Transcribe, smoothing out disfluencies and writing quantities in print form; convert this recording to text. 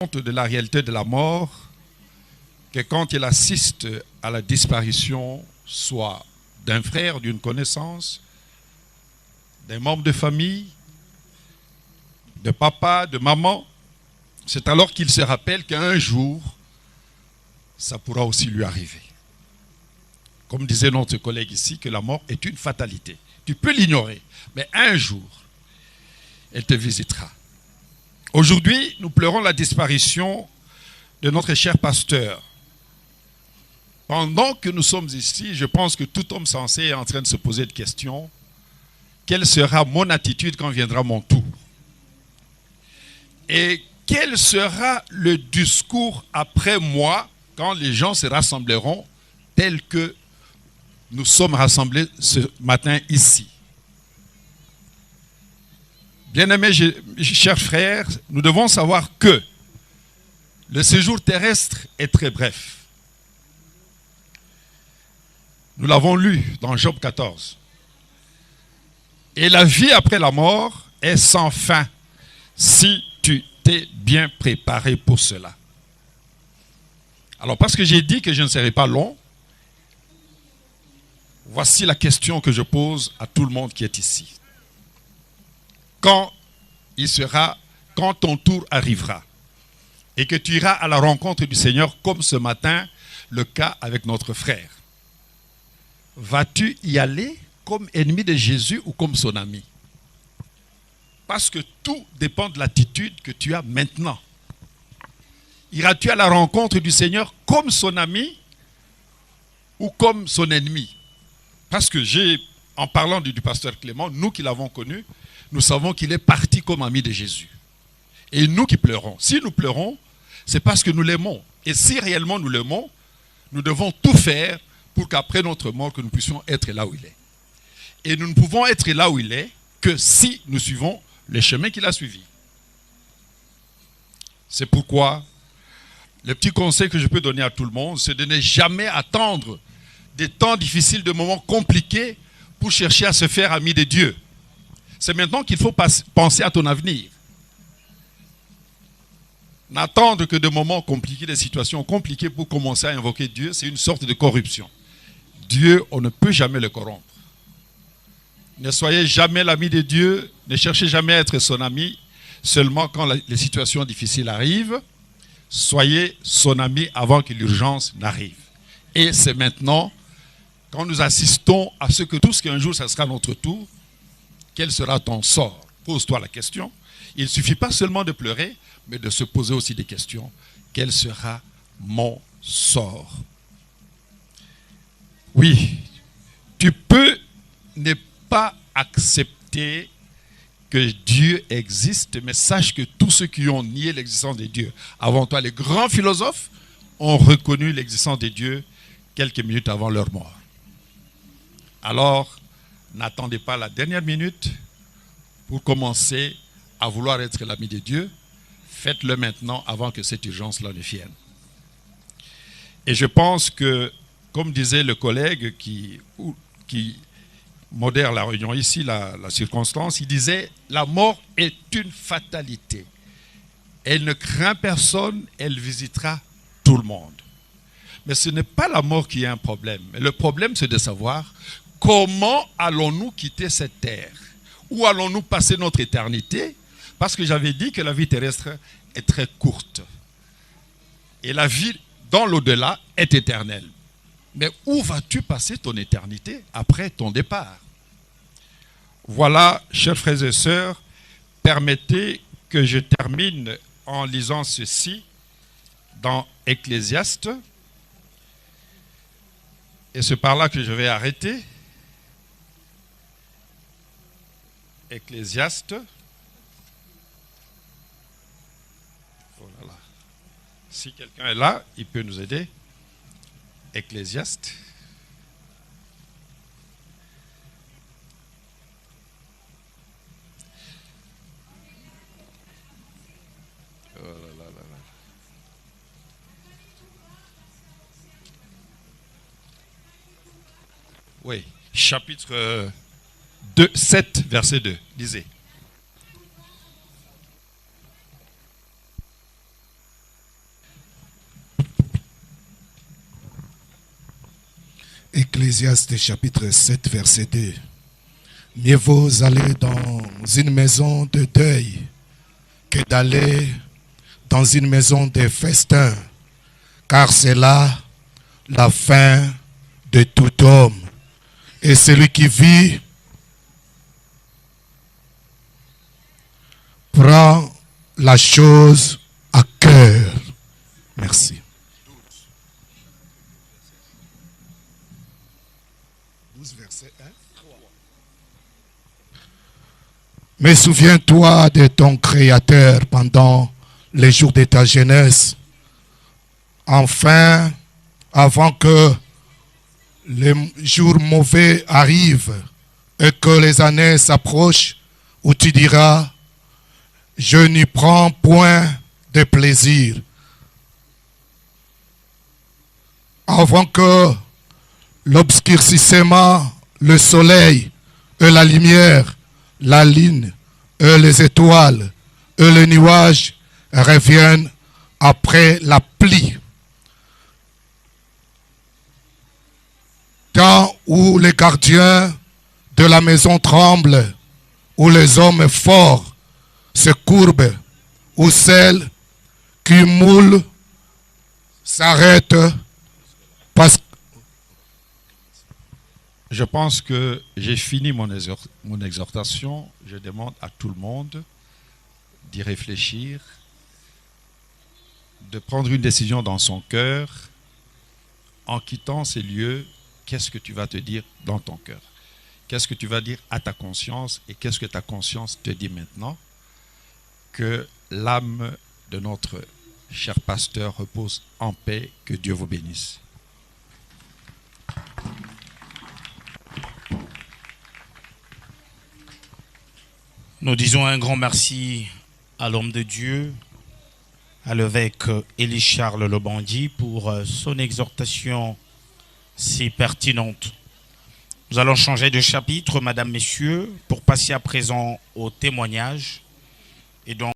compte de la réalité de la mort que quand il assiste à la disparition, soit d'un frère, d'une connaissance, d'un membre de famille, de papa, de maman, c'est alors qu'il se rappelle qu'un jour, ça pourra aussi lui arriver. Comme disait notre collègue ici, que la mort est une fatalité. Tu peux l'ignorer, mais un jour, elle te visitera. Aujourd'hui, nous pleurons la disparition de notre cher pasteur. Pendant que nous sommes ici, je pense que tout homme sensé est en train de se poser des questions. Quelle sera mon attitude quand viendra mon tour? Et quel sera le discours après moi quand les gens se rassembleront tels que nous sommes rassemblés ce matin ici? Bien-aimés, chers frères, nous devons savoir que le séjour terrestre est très bref. Nous l'avons lu dans Job 14. Et la vie après la mort est sans fin si tu t'es bien préparé pour cela. Alors, parce que j'ai dit que je ne serai pas long, voici la question que je pose à tout le monde qui est ici. Quand ton tour arrivera et que tu iras à la rencontre du Seigneur comme ce matin, le cas avec notre frère, vas-tu y aller comme ennemi de Jésus ou comme son ami? Parce que tout dépend de l'attitude que tu as maintenant. Iras-tu à la rencontre du Seigneur comme son ami ou comme son ennemi? Parce que en parlant du pasteur Clément, nous qui l'avons connu, nous savons qu'il est parti comme ami de Jésus. Et nous qui pleurons, si nous pleurons, c'est parce que nous l'aimons. Et si réellement nous l'aimons, nous devons tout faire pour qu'après notre mort, que nous puissions être là où il est. Et nous ne pouvons être là où il est que si nous suivons le chemin qu'il a suivi. C'est pourquoi le petit conseil que je peux donner à tout le monde, c'est de ne jamais attendre des temps difficiles, de moments compliqués pour chercher à se faire ami de Dieu. C'est maintenant qu'il faut penser à ton avenir. N'attendre que de moments compliqués, des situations compliquées pour commencer à invoquer Dieu, c'est une sorte de corruption. Dieu, on ne peut jamais le corrompre. Ne soyez jamais l'ami de Dieu, ne cherchez jamais à être son ami, seulement quand les situations difficiles arrivent, soyez son ami avant que l'urgence n'arrive. Et c'est maintenant, quand nous assistons à ce que tout ce qu'un jour, ça sera notre tour, quel sera ton sort? Pose-toi la question. Il ne suffit pas seulement de pleurer, mais de se poser aussi des questions. Quel sera mon sort? Oui, tu peux ne pas accepter que Dieu existe, mais sache que tous ceux qui ont nié l'existence de Dieu avant toi, les grands philosophes, ont reconnu l'existence de Dieu quelques minutes avant leur mort. Alors, n'attendez pas la dernière minute pour commencer à vouloir être l'ami de Dieu. Faites-le maintenant avant que cette urgence-là ne vienne. Et je pense que, comme disait le collègue qui modère la réunion ici, la circonstance, il disait « La mort est une fatalité. Elle ne craint personne, elle visitera tout le monde. » Mais ce n'est pas la mort qui est un problème. Le problème, c'est de savoir comment allons-nous quitter cette terre? Où allons-nous passer notre éternité? Parce que j'avais dit que la vie terrestre est très courte. Et la vie dans l'au-delà est éternelle. Mais où vas-tu passer ton éternité après ton départ? Voilà, chers frères et sœurs, permettez que je termine en lisant ceci dans Ecclésiaste. Et c'est par là que je vais arrêter. Ecclésiaste. Voilà. Si quelqu'un est là, il peut nous aider. Ecclésiaste. Oh là là là là. Oui, chapitre 2, 7, verset 2. Lisez. Ecclésiaste chapitre 7 verset 2. Mieux vaut aller dans une maison de deuil que d'aller dans une maison de festin, car c'est là la fin de tout homme. Et celui qui vit prend la chose à cœur. Merci. 12 verset 1. Mais souviens-toi de ton Créateur pendant les jours de ta jeunesse, enfin, avant que les jours mauvais arrivent et que les années s'approchent, où tu diras, je n'y prends point de plaisir. Avant que l'obscurcissement, le soleil et la lumière, la lune et les étoiles et les nuages reviennent après la pluie. Temps où les gardiens de la maison tremblent, où les hommes forts se courbent, où celles qui moulent s'arrêtent parce que... Je pense que j'ai fini mon exhortation. Je demande à tout le monde d'y réfléchir, de prendre une décision dans son cœur. En quittant ces lieux, qu'est-ce que tu vas te dire dans ton cœur? Qu'est-ce que tu vas dire à ta conscience? Et qu'est-ce que ta conscience te dit maintenant? Que l'âme de notre cher pasteur repose en paix. Que Dieu vous bénisse. Nous disons un grand merci à l'homme de Dieu, à l'évêque Élie Charles Lebandi pour son exhortation si pertinente. Nous allons changer de chapitre, mesdames, messieurs, pour passer à présent au témoignage. Et donc,